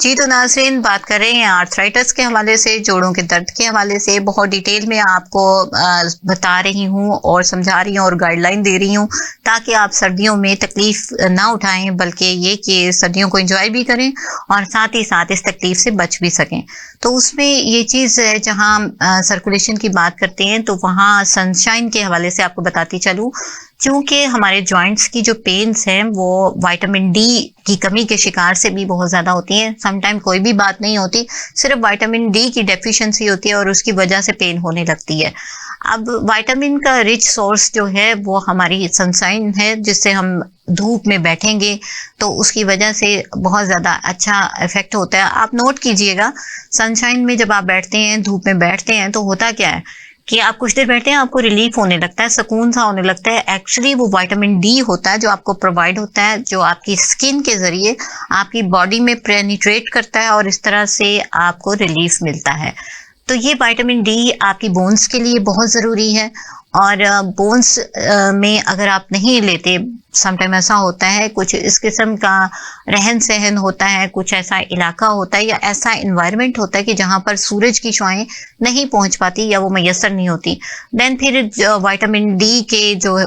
जी तो नाज़रीन, बात कर रहे हैं आर्थराइटिस के हवाले से, जोड़ों के दर्द के हवाले से। बहुत डिटेल में आपको बता रही हूँ और समझा रही हूँ और गाइडलाइन दे रही हूँ ताकि आप सर्दियों में तकलीफ ना उठाएं, बल्कि ये कि सर्दियों को एंजॉय भी करें और साथ ही साथ इस तकलीफ से बच भी सकें। तो उसमें ये चीज़ है, जहाँ सर्कुलेशन की बात करते हैं तो वहाँ सनशाइन के हवाले से आपको बताती चलूँ। क्योंकि हमारे जॉइंट्स की जो पेन्स हैं वो विटामिन डी की कमी के शिकार से भी बहुत ज़्यादा होती हैं। समटाइम कोई भी बात नहीं होती, सिर्फ विटामिन डी की डेफिशिएंसी होती है और उसकी वजह से पेन होने लगती है। अब विटामिन का रिच सोर्स जो है वो हमारी सनशाइन है, जिससे हम धूप में बैठेंगे तो उसकी वजह से बहुत ज़्यादा अच्छा इफेक्ट होता है। आप नोट कीजिएगा, सनशाइन में जब आप बैठते हैं, धूप में बैठते हैं, तो होता क्या है कि आप कुछ देर बैठते हैं, आपको रिलीफ होने लगता है, सुकून सा होने लगता है। एक्चुअली वो विटामिन डी होता है जो आपको प्रोवाइड होता है, जो आपकी स्किन के जरिए आपकी बॉडी में पेनिट्रेट करता है और इस तरह से आपको रिलीफ मिलता है। तो ये विटामिन डी आपकी बोन्स के लिए बहुत ज़रूरी है। और बोन्स में अगर आप नहीं लेते, समटाइम ऐसा होता है, कुछ इस किस्म का रहन सहन होता है, कुछ ऐसा इलाका होता है या ऐसा इन्वायरमेंट होता है कि जहाँ पर सूरज की छाएं नहीं पहुँच पाती या वो मैसर नहीं होती, देन फिर विटामिन डी के जो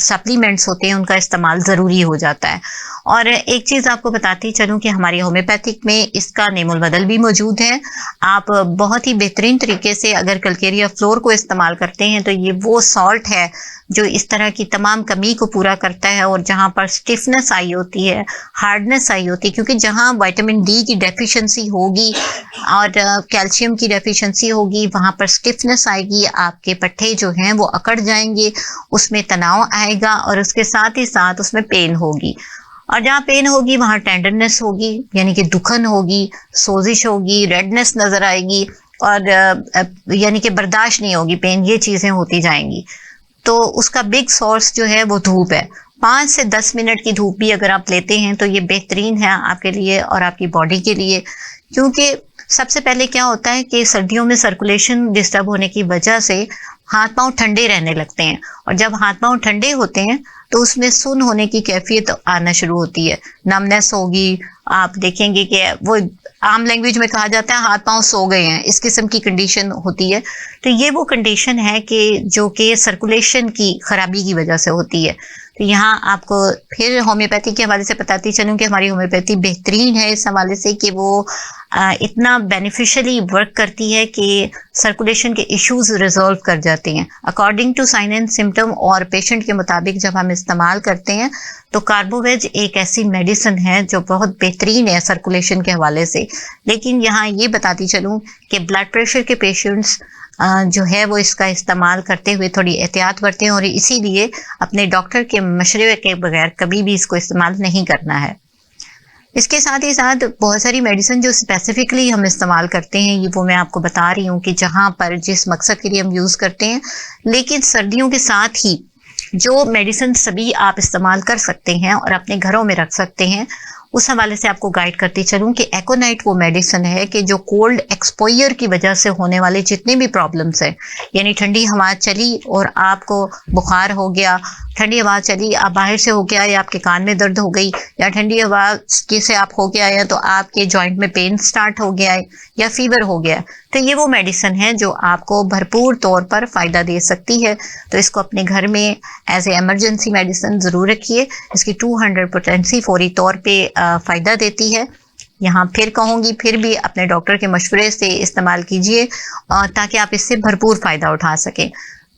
सप्लीमेंट्स होते हैं उनका इस्तेमाल ज़रूरी हो जाता है। और एक चीज़ आपको बताती चलूँ कि हमारी होम्योपैथिक में इसका नेमुल बदल भी मौजूद है। आप बहुत ही बेहतरीन तरीके से अगर कलकेरिया फ्लोर को इस्तेमाल करते हैं तो ये वो सॉल्ट है जो इस तरह की तमाम कमी को पूरा करता है। और जहाँ पर स्टिफनेस आई होती है, हार्डनेस आई होती है, क्योंकि जहाँ विटामिन डी की डेफिशिएंसी होगी और कैल्शियम की डेफिशिएंसी होगी, वहाँ पर स्टिफनेस आएगी, आपके पट्टे जो हैं वो अकड़ जाएंगे, उसमें तनाव आएगा और उसके साथ ही साथ उसमें पेन होगी। और जहाँ पेन होगी वहाँ टेंडरनेस होगी, यानी कि दुखन होगी, सोजिश होगी, रेडनेस नजर आएगी और यानी कि बर्दाश्त नहीं होगी पेन, ये चीज़ें होती जाएंगी। तो उसका बिग सोर्स जो है वो धूप है। 5 से 10 मिनट की धूप भी अगर आप लेते हैं तो ये बेहतरीन है आपके लिए और आपकी बॉडी के लिए। क्योंकि सबसे पहले क्या होता है कि सर्दियों में सर्कुलेशन डिस्टर्ब होने की वजह से हाथ पांव ठंडे रहने लगते हैं, और जब हाथ पांव ठंडे होते हैं तो उसमें सुन्न होने की कैफियत आना शुरू होती है, नमनेस होगी। आप देखेंगे कि वो आम लैंग्वेज में कहा जाता है हाथ पांव सो गए हैं, इस किस्म की कंडीशन होती है। तो ये वो कंडीशन है कि जो कि सर्कुलेशन की खराबी की वजह से होती है। तो यहाँ आपको फिर होम्योपैथी के हवाले से बताती चलूँ कि हमारी होम्योपैथी बेहतरीन है इस हवाले से कि वो इतना बेनिफिशियली वर्क करती है कि सर्कुलेशन के इश्यूज रिजॉल्व कर जाते हैं according to sign and symptom. और पेशेंट के मुताबिक जब हम इस्तेमाल करते हैं तो कार्बोवेज एक ऐसी मेडिसिन है जो बहुत बेहतरीन है सर्कुलेशन के हवाले से। लेकिन यहाँ ये बताती चलूँ कि ब्लड प्रेशर के पेशेंट्स जो है वो इसका इस्तेमाल करते हुए थोड़ी एहतियात बरतें और इसीलिए अपने डॉक्टर के मशवरे के बगैर कभी भी इसको इस्तेमाल नहीं करना है। इसके साथ ही साथ बहुत सारी मेडिसिन जो स्पेसिफिकली हम इस्तेमाल करते हैं, ये वो मैं आपको बता रही हूँ कि जहाँ पर जिस मकसद के लिए हम यूज़ करते हैं। लेकिन सर्दियों के साथ ही जो मेडिसिन सभी आप इस्तेमाल कर सकते हैं और अपने घरों में रख सकते हैं, उस हवाले से आपको गाइड करती चलूँ कि एकोनाइट वो मेडिसिन है कि जो कोल्ड एक्सपोजर की वजह से होने वाले जितने भी प्रॉब्लम्स हैं, यानी ठंडी हवा चली और आपको बुखार हो गया, ठंडी हवा चली आप बाहर से हो गया या आपके कान में दर्द हो गई, या ठंडी हवा से आप हो गया या तो आपके जॉइंट में पेन स्टार्ट हो गया है या फीवर हो गया, तो ये वो मेडिसिन है जो आपको भरपूर तौर पर फ़ायदा दे सकती है। तो इसको अपने घर में एज ए एमरजेंसी मेडिसिन ज़रूर रखिए। इसकी 200 पोटेंसी फौरी तौर पे फ़ायदा देती है। यहाँ फिर कहूँगी, फिर भी अपने डॉक्टर के मशवरे से इस्तेमाल कीजिए ताकि आप इससे भरपूर फ़ायदा उठा सकें।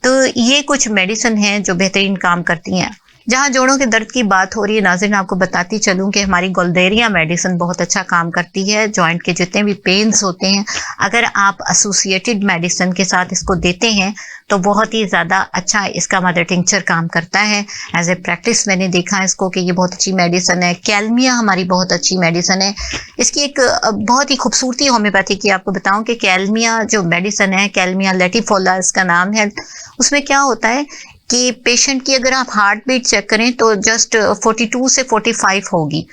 तो ये कुछ मेडिसिन हैं जो बेहतरीन काम करती हैं। जहाँ जोड़ों के दर्द की बात हो रही है नाज़रीन, आपको बताती चलूँ कि हमारी गोल्डेरिया मेडिसिन बहुत अच्छा काम करती है। जॉइंट के जितने भी पेन्स होते हैं, अगर आप एसोसिएटेड मेडिसिन के साथ इसको देते हैं तो बहुत ही ज़्यादा अच्छा इसका मदर टिंचर काम करता है। एज ए प्रैक्टिस मैंने देखा इसको कि ये बहुत अच्छी मेडिसिन है। कैल्मिया हमारी बहुत अच्छी मेडिसिन है। इसकी एक बहुत ही खूबसूरती होम्योपैथी की आपको बताऊं कि कैल्मिया जो मेडिसिन है, कैल्मिया लेटिफोला इसका नाम है, उसमें क्या होता है कि पेशेंट की अगर आप हार्ट बीट चेक करें तो जस्ट 42 से 45 होगी।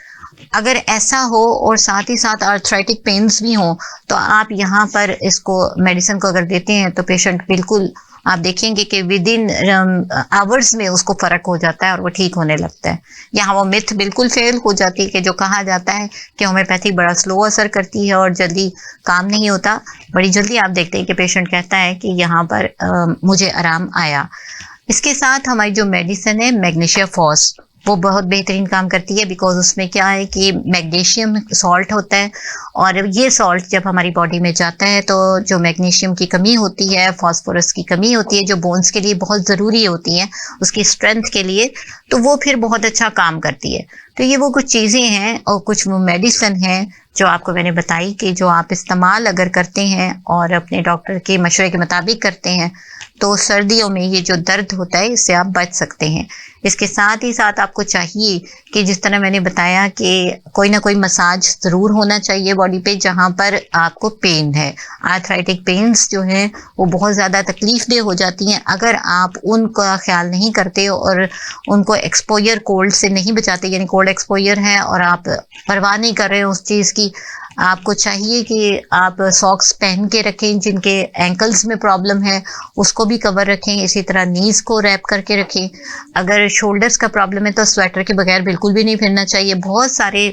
अगर ऐसा हो और साथ ही साथ आर्थराइटिक पेन्स भी हों तो आप यहाँ पर इसको मेडिसिन को अगर देते हैं तो पेशेंट बिल्कुल आप देखेंगे कि विद इन आवर्स में उसको फर्क हो जाता है और वो ठीक होने लगता है। यहाँ वो मिथ बिल्कुल फेल हो जाती है कि जो कहा जाता है कि होम्योपैथी बड़ा स्लो असर करती है और जल्दी काम नहीं होता। बड़ी जल्दी आप देखते हैं कि पेशेंट कहता है कि यहाँ पर मुझे आराम आया। इसके साथ हमारी जो मेडिसिन है मैग्नीशिया फॉस, वो बहुत बेहतरीन काम करती है, बिकॉज उसमें क्या है कि मैग्नीशियम सॉल्ट होता है और ये सॉल्ट जब हमारी बॉडी में जाता है तो जो मैग्नीशियम की कमी होती है, फास्फोरस की कमी होती है, जो बोन्स के लिए बहुत ज़रूरी होती है उसकी स्ट्रेंथ के लिए, तो वो फिर बहुत अच्छा काम करती है। तो ये वो कुछ चीज़ें हैं और कुछ वो मेडिसिन हैं जो आपको मैंने बताई कि जो आप इस्तेमाल अगर करते हैं और अपने डॉक्टर के मशवरे के मुताबिक करते हैं तो सर्दियों में ये जो दर्द होता है इससे आप बच सकते हैं। इसके साथ ही साथ आपको चाहिए कि जिस तरह मैंने बताया कि कोई ना कोई मसाज ज़रूर होना चाहिए बॉडी पे जहाँ पर आपको पेन है। आर्थराइटिक पेन्स जो हैं वो बहुत ज़्यादा तकलीफ देह हो जाती हैं अगर आप उनका ख्याल नहीं करते और उनको एक्सपोजर कोल्ड से नहीं बचाते, यानी कोल्ड एक्सपोजर है और आप परवाह नहीं कर रहे हो उस चीज़ की। आपको चाहिए कि आप सॉक्स पहन के रखें, जिनके एंकल्स में प्रॉब्लम है उसको भी कवर रखें, इसी तरह नीज को रैप करके रखें। अगर शोल्डर्स का प्रॉब्लम है तो स्वेटर के बगैर बिल्कुल भी नहीं फिरना चाहिए। बहुत सारे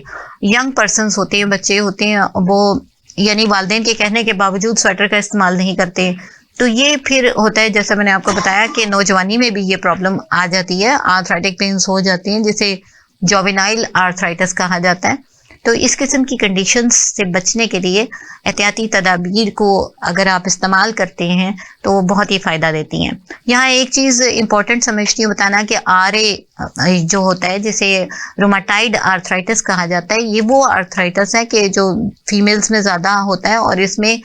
यंग पर्सन्स होते हैं, बच्चे होते हैं, वो यानी वालिदैन के कहने के बावजूद स्वेटर का इस्तेमाल नहीं करते। तो ये फिर होता है, जैसा मैंने आपको बताया कि नौजवानी में भी ये प्रॉब्लम आ जाती है, आर्थराइटिक पेन्स हो जाती हैं जिसे जोवेनाइल आर्थराइटिस कहा जाता है। तो इस किस्म की कंडीशंस से बचने के लिए एहतियाती तदाबीर को अगर आप इस्तेमाल करते हैं तो वो बहुत ही फ़ायदा देती हैं। यहाँ एक चीज़ इंपॉर्टेंट समझती हूँ बताना कि RA जो होता है जिसे रोमाटाइड आर्थराइटिस कहा जाता है, ये वो आर्थराइटिस है कि जो फीमेल्स में ज़्यादा होता है और इसमें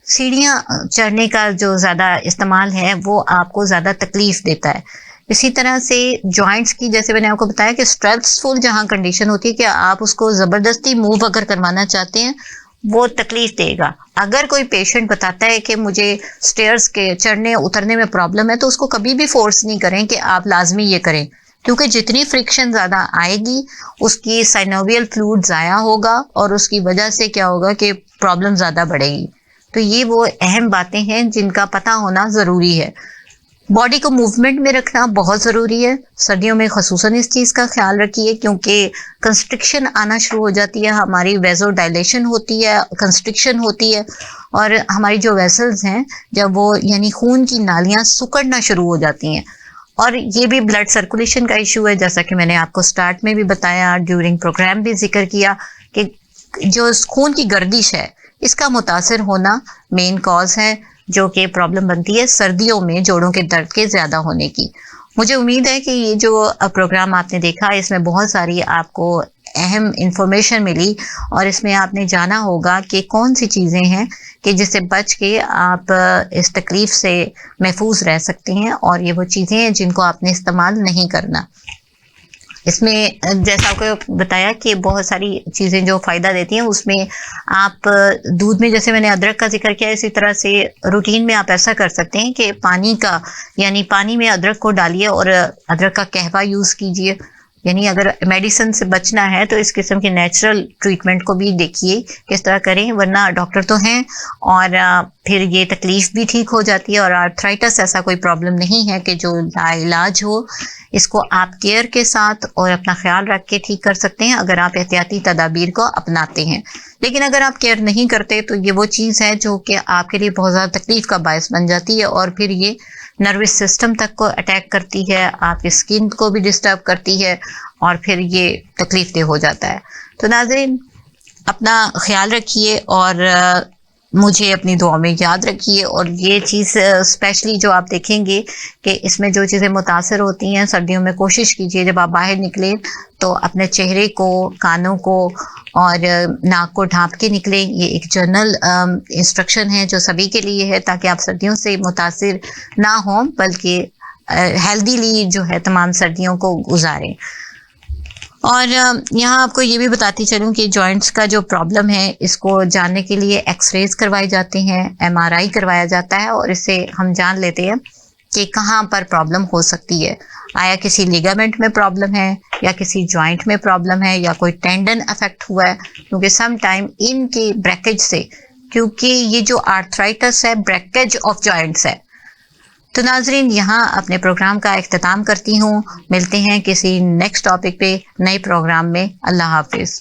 सीढ़ियाँ चढ़ने का जो ज़्यादा इस्तेमाल है वो आपको ज़्यादा तकलीफ़ देता है। इसी तरह से जॉइंट्स की, जैसे मैंने आपको बताया कि स्ट्रेसफुल जहाँ कंडीशन होती है कि आप उसको ज़बरदस्ती मूव अगर करवाना चाहते हैं वो तकलीफ देगा। अगर कोई पेशेंट बताता है कि मुझे स्टेयर्स के चढ़ने उतरने में प्रॉब्लम है तो उसको कभी भी फोर्स नहीं करें कि आप लाजमी ये करें, क्योंकि जितनी फ्रिक्शन ज़्यादा आएगी उसकी साइनोवियल फ्लूइड ज़ाया होगा और उसकी वजह से क्या होगा कि प्रॉब्लम ज़्यादा बढ़ेगी। तो ये वो अहम बातें हैं जिनका पता होना ज़रूरी है। बॉडी को मूवमेंट में रखना बहुत ज़रूरी है। सर्दियों में ख़ुसूसन इस चीज़ का ख्याल रखिए क्योंकि कंस्ट्रिक्शन आना शुरू हो जाती है, हमारी वेजो डायलेशन होती है, कंस्ट्रिक्शन होती है और हमारी जो वेसल्स हैं जब वो यानी खून की नालियाँ सिकुड़ना शुरू हो जाती हैं। और ये भी ब्लड सर्कुलेशन का इशू है, जैसा कि मैंने आपको स्टार्ट में भी बताया, ड्यूरिंग प्रोग्राम भी जिक्र किया कि जो खून की गर्दिश है इसका मुतासर होना मेन कॉज है जो कि प्रॉब्लम बनती है सर्दियों में जोड़ों के दर्द के ज़्यादा होने की। मुझे उम्मीद है कि ये जो प्रोग्राम आपने देखा इसमें बहुत सारी आपको अहम इंफॉर्मेशन मिली और इसमें आपने जाना होगा कि कौन सी चीज़ें हैं कि जिससे बच के आप इस तकलीफ़ से महफूज रह सकते हैं और ये वो चीज़ें हैं जिनको आपने इस्तेमाल नहीं करना। इसमें जैसा आपको बताया कि बहुत सारी चीज़ें जो फ़ायदा देती हैं उसमें आप दूध में, जैसे मैंने अदरक का जिक्र किया, इसी तरह से रूटीन में आप ऐसा कर सकते हैं कि पानी का यानी पानी में अदरक को डालिए और अदरक का कहवा यूज़ कीजिए। यानी अगर मेडिसिन से बचना है तो इस किस्म के नेचुरल ट्रीटमेंट को भी देखिए किस तरह करें, वरना डॉक्टर तो हैं और फिर ये तकलीफ़ भी ठीक हो जाती है। और आर्थराइटिस ऐसा कोई प्रॉब्लम नहीं है कि जो लाइलाज हो, इसको आप केयर के साथ और अपना ख्याल रख के ठीक कर सकते हैं अगर आप एहतियाती तदाबीर को अपनाते हैं। लेकिन अगर आप केयर नहीं करते तो ये वो चीज़ है जो कि आपके लिए बहुत ज़्यादा तकलीफ़ का बायस बन जाती है और फिर ये नर्वस सिस्टम तक को अटैक करती है, आपकी स्किन को भी डिस्टर्ब करती है और फिर ये तकलीफ देह हो जाता है। तो नाज़रीन, अपना ख्याल रखिए और मुझे अपनी दुआ में याद रखिए। और ये चीज़ स्पेशली जो आप देखेंगे कि इसमें जो चीज़ें मुतासर होती हैं सर्दियों में, कोशिश कीजिए जब आप बाहर निकलें तो अपने चेहरे को, कानों को और नाक को ढांप के निकलें। ये एक जनरल इंस्ट्रक्शन है जो सभी के लिए है ताकि आप सर्दियों से मुतासिर ना हों बल्कि हेल्दीली जो है तमाम सर्दियों को गुजारें। और यहाँ आपको ये भी बताती चलूँ कि जॉइंट्स का जो प्रॉब्लम है इसको जानने के लिए एक्सरेज करवाए जाते हैं, MRI करवाया जाता है और इससे हम जान लेते हैं कि कहाँ पर प्रॉब्लम हो सकती है। आया किसी लिगामेंट में प्रॉब्लम है या किसी जॉइंट में प्रॉब्लम है या कोई टेंडन अफेक्ट हुआ है, क्योंकि सम टाइम इनके ब्रेकेज से, क्योंकि ये जो आर्थराइटिस है ब्रेकेज ऑफ जॉइंट्स है, तो नाजरीन, यहाँ अपने प्रोग्राम का इख्तिताम करती हूँ। मिलते हैं किसी नेक्स्ट टॉपिक पे नए प्रोग्राम में। अल्लाह हाफिज।